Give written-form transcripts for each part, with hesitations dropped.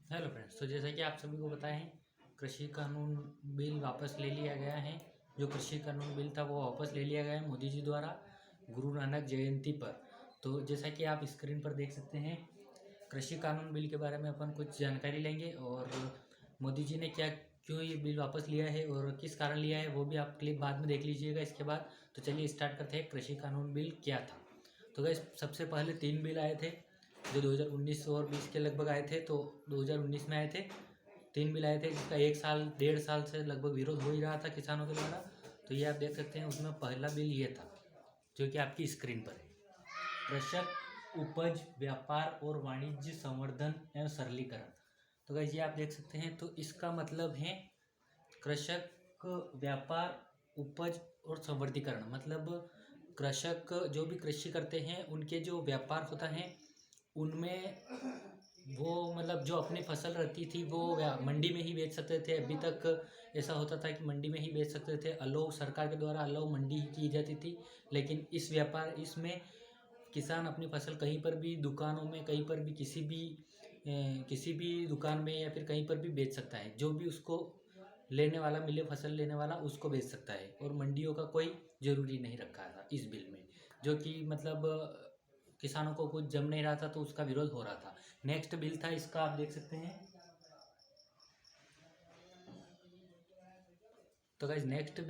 Hello friends, तो जैसा कि आप सभी को पता है, कृषि कानून बिल वापस ले लिया गया है। जो कृषि कानून बिल था वो वापस ले लिया गया है मोदी जी द्वारा गुरु नानक जयंती पर। तो जैसा कि आप स्क्रीन पर देख सकते हैं, कृषि कानून बिल के बारे में अपन कुछ जानकारी लेंगे और मोदी जी ने क्या क्यों ये बिल वापस लिया है और किस कारण लिया है वो भी आप क्लिप बाद में देख लीजिएगा इसके बाद। तो चलिए स्टार्ट करते हैं, कृषि कानून बिल क्या था। तो गाइस, सबसे पहले 3 बिल आए थे जो 2019 और 20 के लगभग आए थे। तो 2019 में आए थे 3 बिल आए थे, जिसका 1 साल 1.5 साल से लगभग विरोध हो ही रहा था किसानों के द्वारा। तो ये आप देख सकते हैं, उसमें पहला बिल ये था जो कि आपकी स्क्रीन पर है, कृषक उपज व्यापार और वाणिज्य संवर्धन एवं सरलीकरण। तो गाइस, ये आप देख सकते हैं, तो इसका मतलब है कृषक व्यापार उपज और संवर्धीकरण। मतलब कृषक जो भी कृषि करते हैं उनके जो व्यापार होता है उनमें वो मतलब जो अपनी फसल रहती थी वो मंडी में ही बेच सकते थे। अभी तक ऐसा होता था कि मंडी में ही बेच सकते थे, अलाउ सरकार के द्वारा अलाउ मंडी ही की जाती थी। लेकिन इस व्यापार इसमें किसान अपनी फसल कहीं पर भी दुकानों में, कहीं पर भी, किसी भी दुकान में या फिर कहीं पर भी बेच सकता है। जो भी उसको लेने वाला मिले, फसल लेने वाला, उसको बेच सकता है और मंडियों का कोई ज़रूरी नहीं रखा था इस बिल में। जो कि मतलब किसानों को कुछ जम नहीं रहा था, तो उसका विरोध हो रहा था। नेक्स्ट बिल था इसका, आप देख सकते हैं। तो गाइज, नेक्स्ट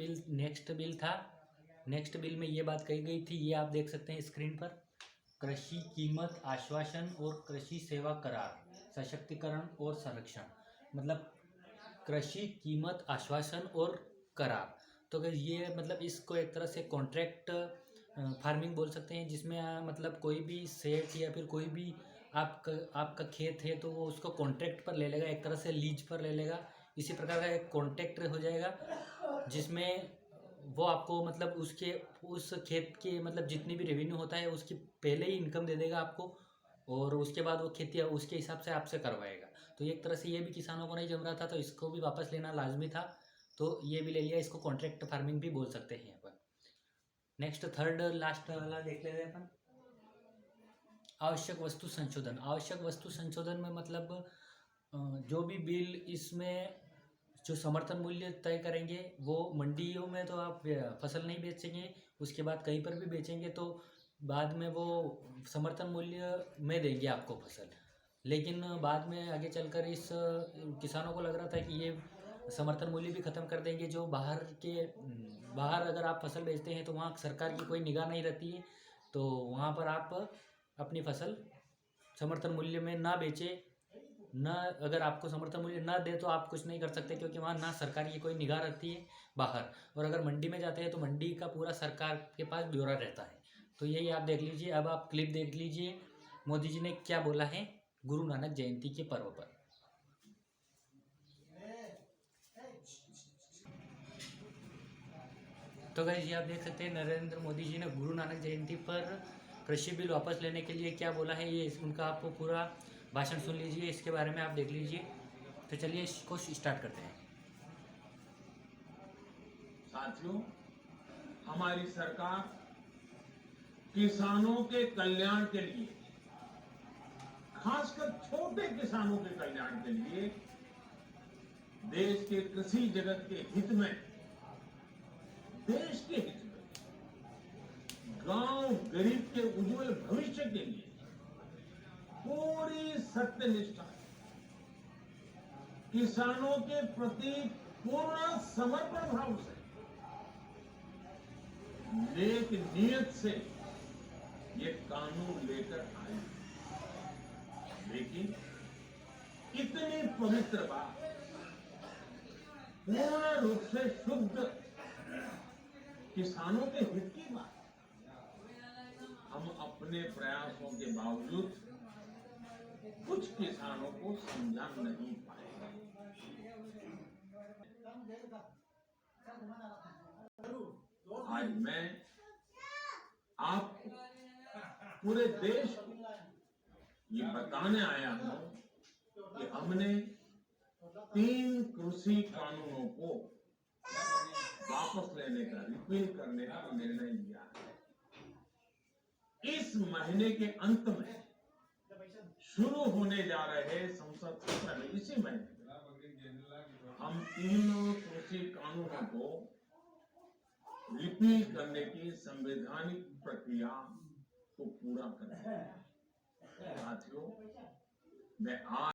बिल में ये बात कही गई थी, ये आप देख सकते हैं स्क्रीन पर, कृषि कीमत आश्वासन और कृषि सेवा करार सशक्तिकरण और संरक्षण। मतलब कृषि कीमत आश्वासन और करार। तो अगर ये मतलब इसको एक तरह से कॉन्ट्रैक्ट फार्मिंग बोल सकते हैं, जिसमें मतलब कोई भी सेठ या फिर कोई भी आपका खेत है तो वो उसको कॉन्ट्रैक्ट पर ले लेगा, एक तरह से लीज पर ले लेगा। इसी प्रकार का एक कॉन्ट्रैक्ट हो जाएगा जिसमें वो आपको मतलब उसके उस खेत के मतलब जितनी भी रेवेन्यू होता है उसकी पहले ही इनकम दे देगा आपको, और उसके बाद वो खेती उसके हिसाब से आपसे करवाएगा। तो एक तरह से ये भी किसानों को नहीं जम रहा था, तो इसको भी वापस लेना लाजमी था। तो ये भी ले लिया, इसको कॉन्ट्रैक्ट फार्मिंग भी बोल सकते हैं अपन। नेक्स्ट थर्ड लास्ट वाला देख लेते हैं अपन, आवश्यक वस्तु संशोधन। आवश्यक वस्तु संशोधन में मतलब जो भी बिल इसमें जो समर्थन मूल्य तय करेंगे वो मंडियों में तो आप फसल नहीं बेचेंगे, उसके बाद कहीं पर भी बेचेंगे तो बाद में वो समर्थन मूल्य में देंगे आपको फसल। लेकिन बाद में आगे चलकर इस किसानों को लग रहा था कि ये समर्थन मूल्य भी ख़त्म कर देंगे। जो बाहर अगर आप फसल बेचते हैं तो वहाँ सरकार की कोई निगाह नहीं रहती है, तो वहाँ पर आप अपनी फसल समर्थन मूल्य में ना बेचे, ना अगर आपको समर्थन मूल्य ना दे तो आप कुछ नहीं कर सकते, क्योंकि वहाँ ना सरकार की कोई निगाह रहती है बाहर। और अगर मंडी में जाते हैं तो मंडी का पूरा सरकार के पास ब्यौरा रहता है। तो यही आप देख लीजिए, अब आप क्लिप देख लीजिए मोदी जी ने क्या बोला है गुरु नानक जयंती के पर्व पर। तो गाइस, ये आप देख सकते हैं नरेंद्र मोदी जी ने गुरु नानक जयंती पर कृषि बिल वापस लेने के लिए क्या बोला है, ये उनका आपको पूरा भाषण सुन लीजिए, इसके बारे में आप देख लीजिए। तो चलिए इसको स्टार्ट करते हैं। साथियों, हमारी सरकार किसानों के कल्याण के लिए, खासकर छोटे किसानों के कल्याण के लिए, देश के कृषि जगत के हित में, देश के हित में, गांव गरीब के उज्जवल भविष्य के लिए पूरी सत्यनिष्ठा, किसानों के प्रति पूर्ण समर्पण भाव से, नेक नियत से ये कानून लेकर आए। लेकिन इतनी पवित्र बात, पूर्ण रूप से शुद्ध किसानों के हित की बात, हम अपने प्रयासों के बावजूद कुछ किसानों को समझा नहीं पाए। आज मैं आपको, पूरे देश को ये बताने आया हूं कि हमने 3 कृषि कानूनों को वापस लेने का, रिपील करने का निर्णय लिया है। इस महीने के अंत में शुरू होने जा रहे संसद सत्र में इसी महीने हम तीनों कृषि कानूनों को रिपील करने की संवैधानिक प्रक्रिया को पूरा करेंगे। साथियों, मैं आज